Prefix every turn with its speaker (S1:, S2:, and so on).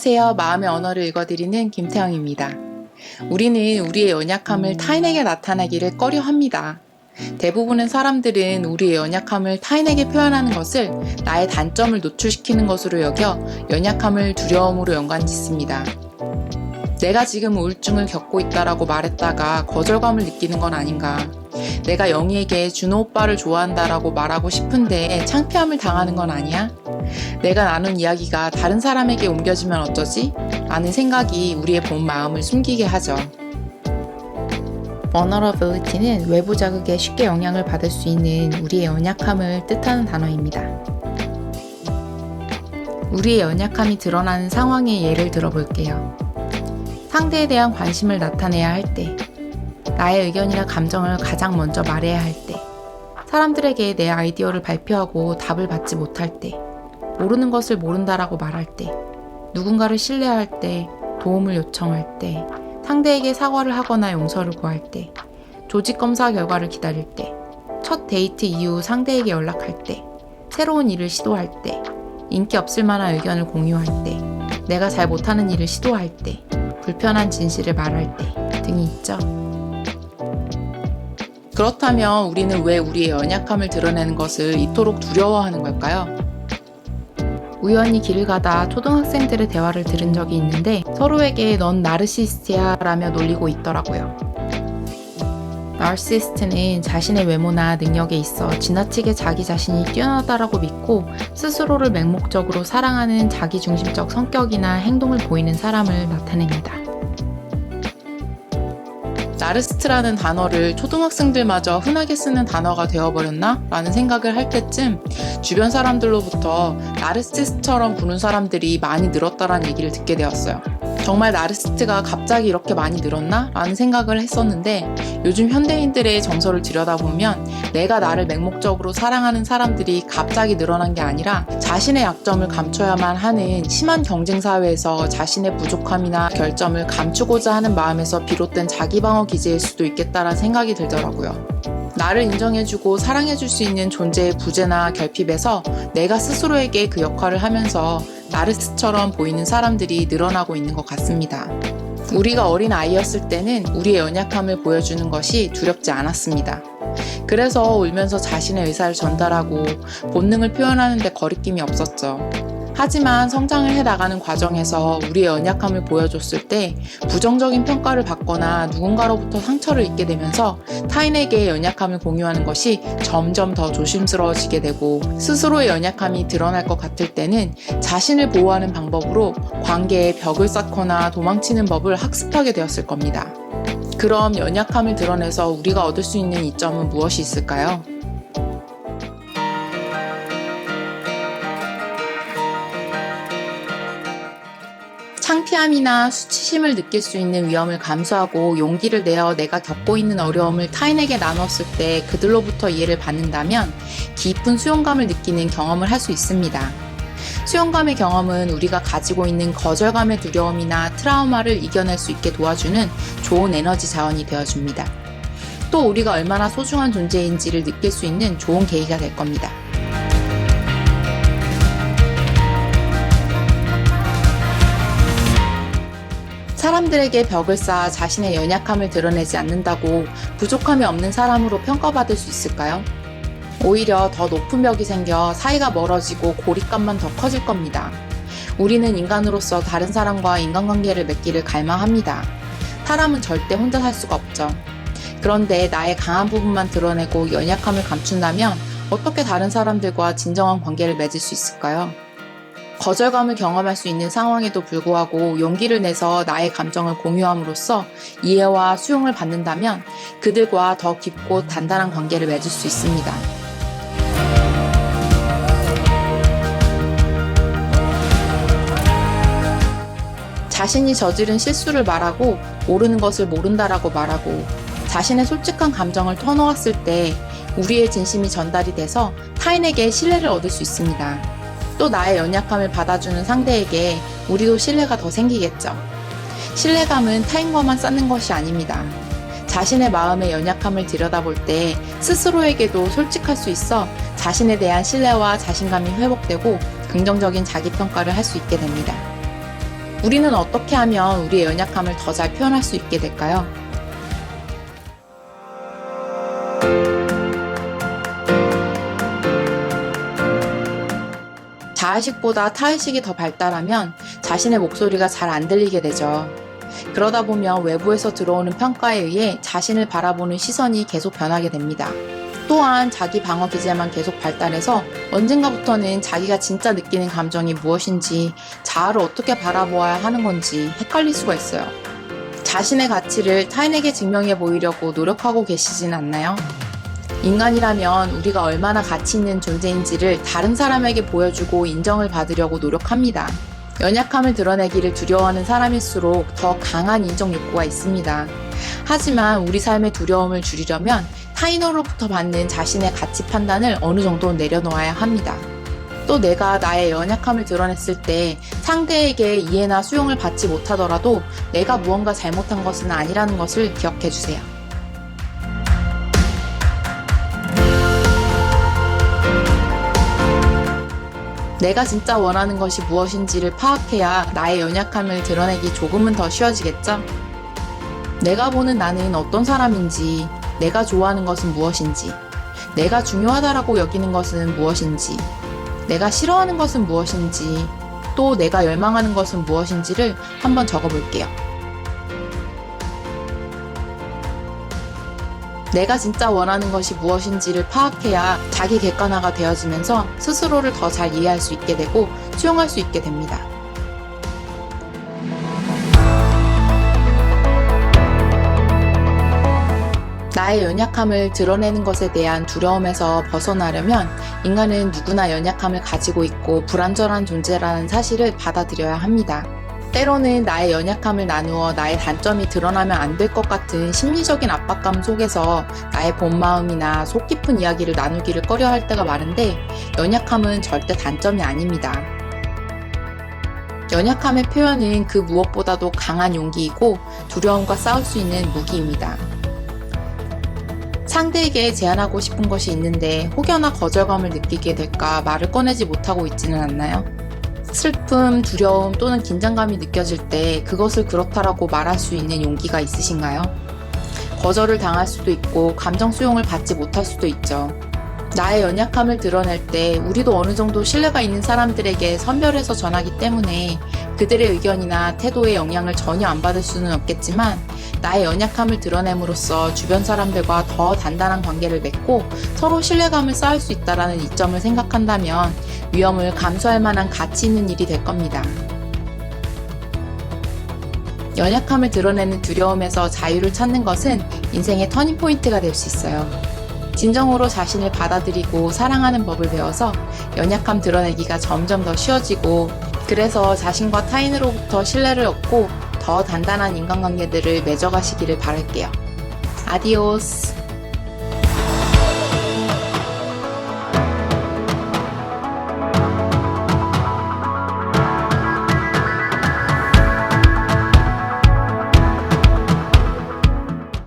S1: 안녕하세요. 마음의 언어를 읽어드리는 김태영입니다. 우리는 우리의 연약함을 타인에게 나타내기를 꺼려합니다. 대부분의 사람들은 우리의 연약함을 타인에게 표현하는 것을 나의 단점을 노출시키는 것으로 여겨 연약함을 두려움으로 연관짓습니다. 내가 지금 우울증을 겪고 있다라고 말했다가 거절감을 느끼는 건 아닌가? 내가 영희에게 준호 오빠를 좋아한다라고 말하고 싶은데 창피함을 당하는 건 아니야? 내가 나눈 이야기가 다른 사람에게 옮겨지면 어쩌지? 라는 생각이 우리의 본 마음을 숨기게 하죠. vulnerability는 외부 자극에 쉽게 영향을 받을 수 있는 우리의 연약함을 뜻하는 단어입니다. 우리의 연약함이 드러나는 상황의 예를 들어볼게요. 상대에 대한 관심을 나타내야 할 때, 나의 의견이나 감정을 가장 먼저 말해야 할 때, 사람들에게 내 아이디어를 발표하고 답을 받지 못할 때, 모르는 것을 모른다라고 말할 때, 누군가를 신뢰할 때, 도움을 요청할 때, 상대에게 사과를 하거나 용서를 구할 때, 조직 검사 결과를 기다릴 때, 첫 데이트 이후 상대에게 연락할 때, 새로운 일을 시도할 때, 인기 없을 만한 의견을 공유할 때, 내가 잘 못하는 일을 시도할 때, 불편한 진실을 말할 때 등이 있죠. 그렇다면 우리는 왜 우리의 연약함을 드러내는 것을 이토록 두려워하는 걸까요? 우연히 길을 가다 초등학생들의 대화를 들은 적이 있는데 서로에게 넌 나르시스트야 라며 놀리고 있더라고요. 나르시스트는 자신의 외모나 능력에 있어 지나치게 자기 자신이 뛰어나다라고 믿고 스스로를 맹목적으로 사랑하는 자기중심적 성격이나 행동을 보이는 사람을 나타냅니다. 나르시스트라는 단어를 초등학생들마저 흔하게 쓰는 단어가 되어버렸나? 라는 생각을 할 때쯤 주변 사람들로부터 나르시스트처럼 구는 사람들이 많이 늘었다라는 얘기를 듣게 되었어요. 정말 나르시스트가 갑자기 이렇게 많이 늘었나? 라는 생각을 했었는데 요즘 현대인들의 정서를 들여다보면 내가 나를 맹목적으로 사랑하는 사람들이 갑자기 늘어난 게 아니라 자신의 약점을 감춰야만 하는 심한 경쟁 사회에서 자신의 부족함이나 결점을 감추고자 하는 마음에서 비롯된 자기방어 기제일 수도 있겠다라는 생각이 들더라고요. 나를 인정해주고 사랑해줄 수 있는 존재의 부재나 결핍에서 내가 스스로에게 그 역할을 하면서 나르시스트처럼 보이는 사람들이 늘어나고 있는 것 같습니다. 우리가 어린 아이였을 때는 우리의 연약함을 보여주는 것이 두렵지 않았습니다. 그래서 울면서 자신의 의사를 전달하고 본능을 표현하는 데 거리낌이 없었죠. 하지만 성장을 해나가는 과정에서 우리의 연약함을 보여줬을 때 부정적인 평가를 받거나 누군가로부터 상처를 입게 되면서 타인에게 연약함을 공유하는 것이 점점 더 조심스러워지게 되고 스스로의 연약함이 드러날 것 같을 때는 자신을 보호하는 방법으로 관계에 벽을 쌓거나 도망치는 법을 학습하게 되었을 겁니다. 그럼 연약함을 드러내서 우리가 얻을 수 있는 이점은 무엇이 있을까요? 창피함이나 수치심을 느낄 수 있는 위험을 감수하고 용기를 내어 내가 겪고 있는 어려움을 타인에게 나눴을 때 그들로부터 이해를 받는다면 깊은 수용감을 느끼는 경험을 할 수 있습니다. 수용감의 경험은 우리가 가지고 있는 거절감의 두려움이나 트라우마를 이겨낼 수 있게 도와주는 좋은 에너지 자원이 되어줍니다. 또 우리가 얼마나 소중한 존재인지를 느낄 수 있는 좋은 계기가 될 겁니다. 사람들에게 벽을 쌓아 자신의 연약함을 드러내지 않는다고 부족함이 없는 사람으로 평가받을 수 있을까요? 오히려 더 높은 벽이 생겨 사이가 멀어지고 고립감만 더 커질 겁니다. 우리는 인간으로서 다른 사람과 인간관계를 맺기를 갈망합니다. 사람은 절대 혼자 살 수가 없죠. 그런데 나의 강한 부분만 드러내고 연약함을 감춘다면 어떻게 다른 사람들과 진정한 관계를 맺을 수 있을까요? 거절감을 경험할 수 있는 상황에도 불구하고 용기를 내서 나의 감정을 공유함으로써 이해와 수용을 받는다면 그들과 더 깊고 단단한 관계를 맺을 수 있습니다. 자신이 저지른 실수를 말하고 모르는 것을 모른다라고 말하고 자신의 솔직한 감정을 터놓았을 때 우리의 진심이 전달이 돼서 타인에게 신뢰를 얻을 수 있습니다. 또 나의 연약함을 받아주는 상대에게 우리도 신뢰가 더 생기겠죠. 신뢰감은 타인과만 쌓는 것이 아닙니다. 자신의 마음의 연약함을 들여다볼 때 스스로에게도 솔직할 수 있어 자신에 대한 신뢰와 자신감이 회복되고 긍정적인 자기평가를 할 수 있게 됩니다. 우리는 어떻게 하면 우리의 연약함을 더 잘 표현할 수 있게 될까요? 자의식보다 타의식이 더 발달하면 자신의 목소리가 잘 안 들리게 되죠. 그러다 보면 외부에서 들어오는 평가에 의해 자신을 바라보는 시선이 계속 변하게 됩니다. 또한 자기 방어 기제만 계속 발달해서 언젠가부터는 자기가 진짜 느끼는 감정이 무엇인지, 자아를 어떻게 바라보아야 하는 건지 헷갈릴 수가 있어요. 자신의 가치를 타인에게 증명해 보이려고 노력하고 계시진 않나요? 인간이라면 우리가 얼마나 가치 있는 존재인지를 다른 사람에게 보여주고 인정을 받으려고 노력합니다. 연약함을 드러내기를 두려워하는 사람일수록 더 강한 인정 욕구가 있습니다. 하지만 우리 삶의 두려움을 줄이려면 타인으로부터 받는 자신의 가치 판단을 어느 정도 내려놓아야 합니다. 또 내가 나의 연약함을 드러냈을 때 상대에게 이해나 수용을 받지 못하더라도 내가 무언가 잘못한 것은 아니라는 것을 기억해 주세요. 내가 진짜 원하는 것이 무엇인지를 파악해야 나의 연약함을 드러내기 조금은 더 쉬워지겠죠? 내가 보는 나는 어떤 사람인지, 내가 좋아하는 것은 무엇인지, 내가 중요하다라고 여기는 것은 무엇인지, 내가 싫어하는 것은 무엇인지, 또 내가 열망하는 것은 무엇인지를 한번 적어볼게요. 내가 진짜 원하는 것이 무엇인지를 파악해야 자기 객관화가 되어지면서 스스로를 더 잘 이해할 수 있게 되고 수용할 수 있게 됩니다. 나의 연약함을 드러내는 것에 대한 두려움에서 벗어나려면 인간은 누구나 연약함을 가지고 있고 불완전한 존재라는 사실을 받아들여야 합니다. 때로는 나의 연약함을 나누어 나의 단점이 드러나면 안 될 것 같은 심리적인 압박감 속에서 나의 본 마음이나 속 깊은 이야기를 나누기를 꺼려할 때가 많은데, 연약함은 절대 단점이 아닙니다. 연약함의 표현은 그 무엇보다도 강한 용기이고 두려움과 싸울 수 있는 무기입니다. 상대에게 제안하고 싶은 것이 있는데 혹여나 거절감을 느끼게 될까 말을 꺼내지 못하고 있지는 않나요? 슬픔, 두려움 또는 긴장감이 느껴질 때 그것을 그렇다라고 말할 수 있는 용기가 있으신가요? 거절을 당할 수도 있고 감정 수용을 받지 못할 수도 있죠. 나의 연약함을 드러낼 때 우리도 어느 정도 신뢰가 있는 사람들에게 선별해서 전하기 때문에 그들의 의견이나 태도에 영향을 전혀 안 받을 수는 없겠지만, 나의 연약함을 드러냄으로써 주변 사람들과 더 단단한 관계를 맺고 서로 신뢰감을 쌓을 수 있다는 이점을 생각한다면 위험을 감수할 만한 가치 있는 일이 될 겁니다. 연약함을 드러내는 두려움에서 자유를 찾는 것은 인생의 터닝포인트가 될 수 있어요. 진정으로 자신을 받아들이고 사랑하는 법을 배워서 연약함 드러내기가 점점 더 쉬워지고, 그래서 자신과 타인으로부터 신뢰를 얻고 더 단단한 인간관계들을 맺어가시기를 바랄게요. 아디오스.